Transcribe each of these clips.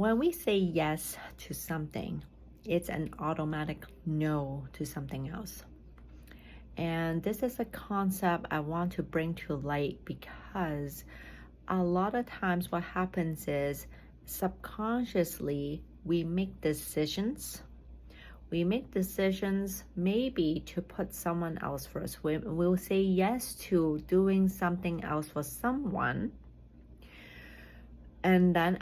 When we say yes to something, it's an automatic no to something else. And this is a concept I want to bring to light because a lot of times what happens is subconsciously we make decisions. We make decisions maybe to put someone else first. We'll say yes to doing something else for someone. And then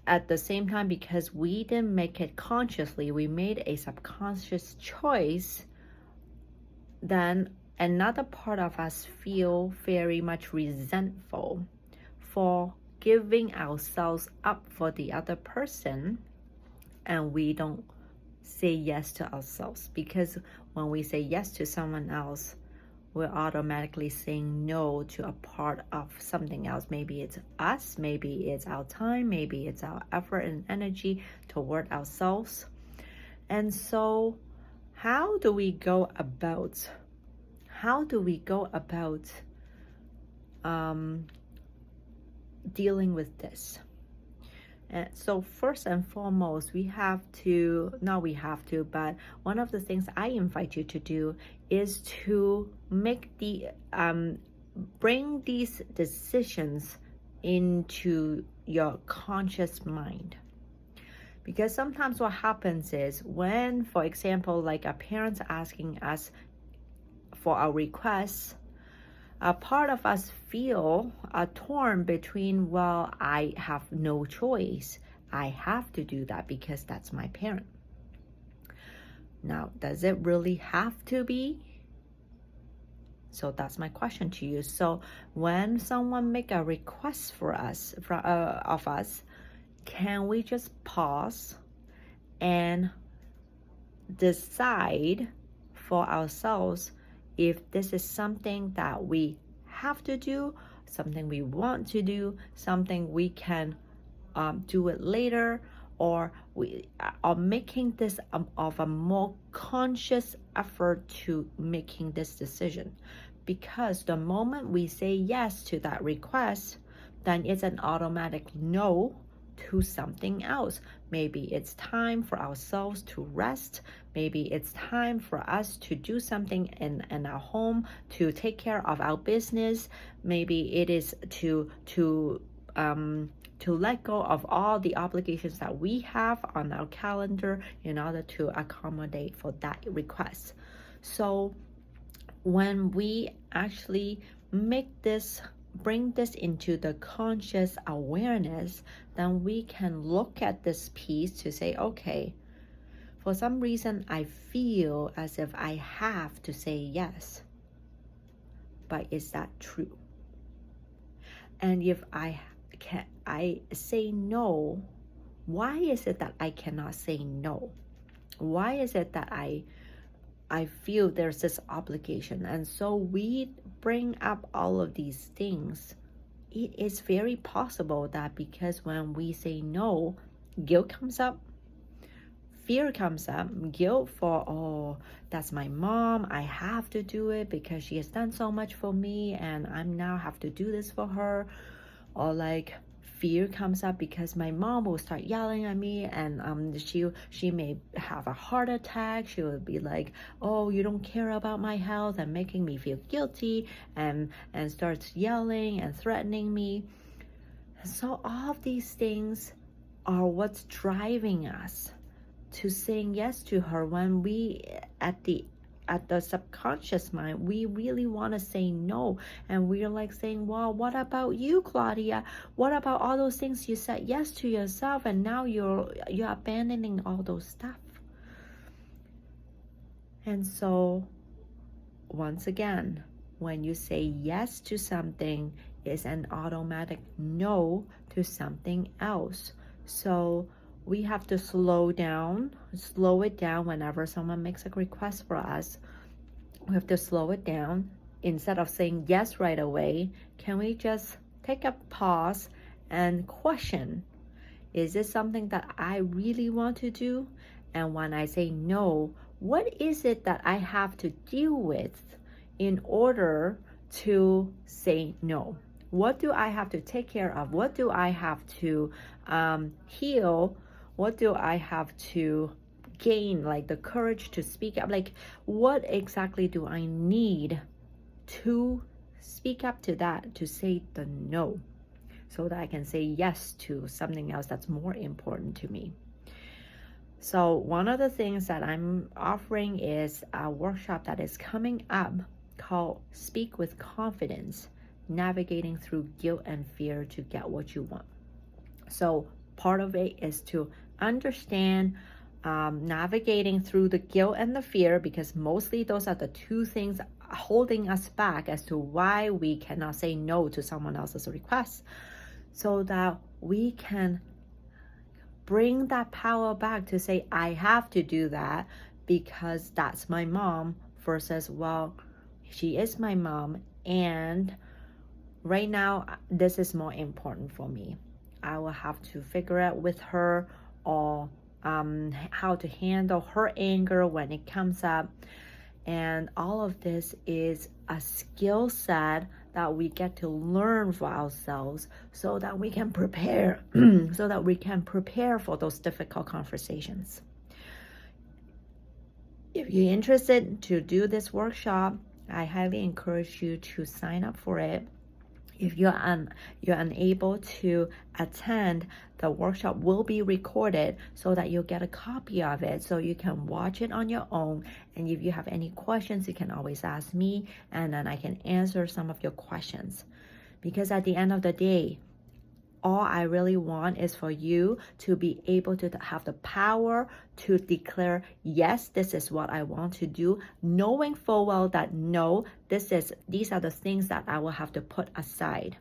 at the same time, because we didn't make it consciously, we made a subconscious choice, then another part of us feel very much resentful for giving ourselves up for the other person, and we don't say yes to ourselves. Because when we say yes to someone else, we're automatically saying no to a part of something else. Maybe it's us, maybe it's our time, maybe it's our effort and energy toward ourselves. And so how do we go about dealing with this? So first and foremost, but one of the things I invite you to do is to bring these decisions into your conscious mind. Because sometimes what happens is when, for example, like a parent's asking us for our requests, a part of us feel torn between, well, I have no choice. I have to do that because that's my parent. Now, does it really have to be? So that's my question to you. So when someone make a request of us, can we just pause and decide for ourselves if this is something that we have to do, something we want to do, something we can do it later, or we are making this of a more conscious effort to making this decision. Because the moment we say yes to that request, then it's an automatic no to something else. Maybe it's time for ourselves to rest. Maybe it's time for us to do something in our home, to take care of our business. Maybe it is to let go of all the obligations that we have on our calendar in order to accommodate for that request. So when we actually bring this into the conscious awareness, then we can look at this piece to say, okay, for some reason I feel as if I have to say yes. But is that true? And if I say no, why is it that I cannot say no? Why is it that I feel there's this obligation? And so we bring up all of these things. It is very possible that because when we say no, guilt comes up, fear comes up. Guilt for, oh, that's my mom, I have to do it because she has done so much for me and I'm now have to do this for her. Or like fear comes up because my mom will start yelling at me, and she may have a heart attack. She will be like, oh, you don't care about my health, and making me feel guilty, and starts yelling and threatening me. And so all of these things are what's driving us to saying yes to her, when we at the subconscious mind, we really want to say no. And we're like saying, well, what about you, Claudia? What about all those things you said yes to yourself, and now you're abandoning all those stuff? And so once again, when you say yes to something, it's an automatic no to something else. So we have to slow it down whenever someone makes a request for us. We have to slow it down. Instead of saying yes right away, can we just take a pause and question, is this something that I really want to do? And when I say no, what is it that I have to deal with in order to say no? What do I have to take care of? What do I have to heal, what do I have to gain, like the courage to speak up? Like, what exactly do I need to speak up to that, to say the no, so that I can say yes to something else that's more important to me? So one of the things that I'm offering is a workshop that is coming up called Speak with Confidence, Navigating Through Guilt and Fear to Get What You Want. So part of it is to understand navigating through the guilt and the fear, because mostly those are the two things holding us back as to why we cannot say no to someone else's request, so that we can bring that power back to say, I have to do that because that's my mom, versus, well, she is my mom, and right now this is more important for me. I will have to figure out with her, or how to handle her anger when it comes up. And all of this is a skill set that we get to learn for ourselves, so that we can prepare so that we can prepare for those difficult conversations. If you're interested to do this workshop, I highly encourage you to sign up for it. If you're unable to attend, the workshop will be recorded so that you'll get a copy of it, so you can watch it on your own. And if you have any questions, you can always ask me, and then I can answer some of your questions. Because at the end of the day, all I really want is for you to be able to have the power to declare, yes, this is what I want to do, knowing full well that no, these are the things that I will have to put aside.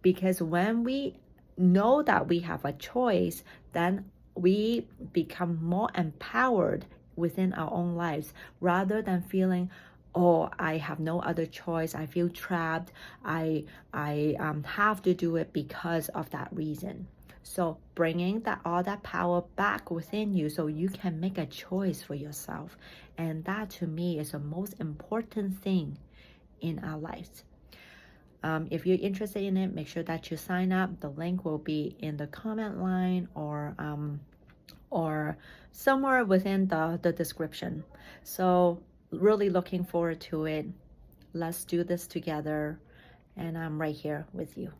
Because when we know that we have a choice, then we become more empowered within our own lives, rather than feeling, oh, I have no other choice, I feel trapped, I have to do it because of that reason. So bringing all that power back within you, so you can make a choice for yourself. And that, to me, is the most important thing in our lives. If you're interested in it, make sure that you sign up. The link will be in the comment line, or somewhere within the description. So really looking forward to it. Let's do this together, and I'm right here with you.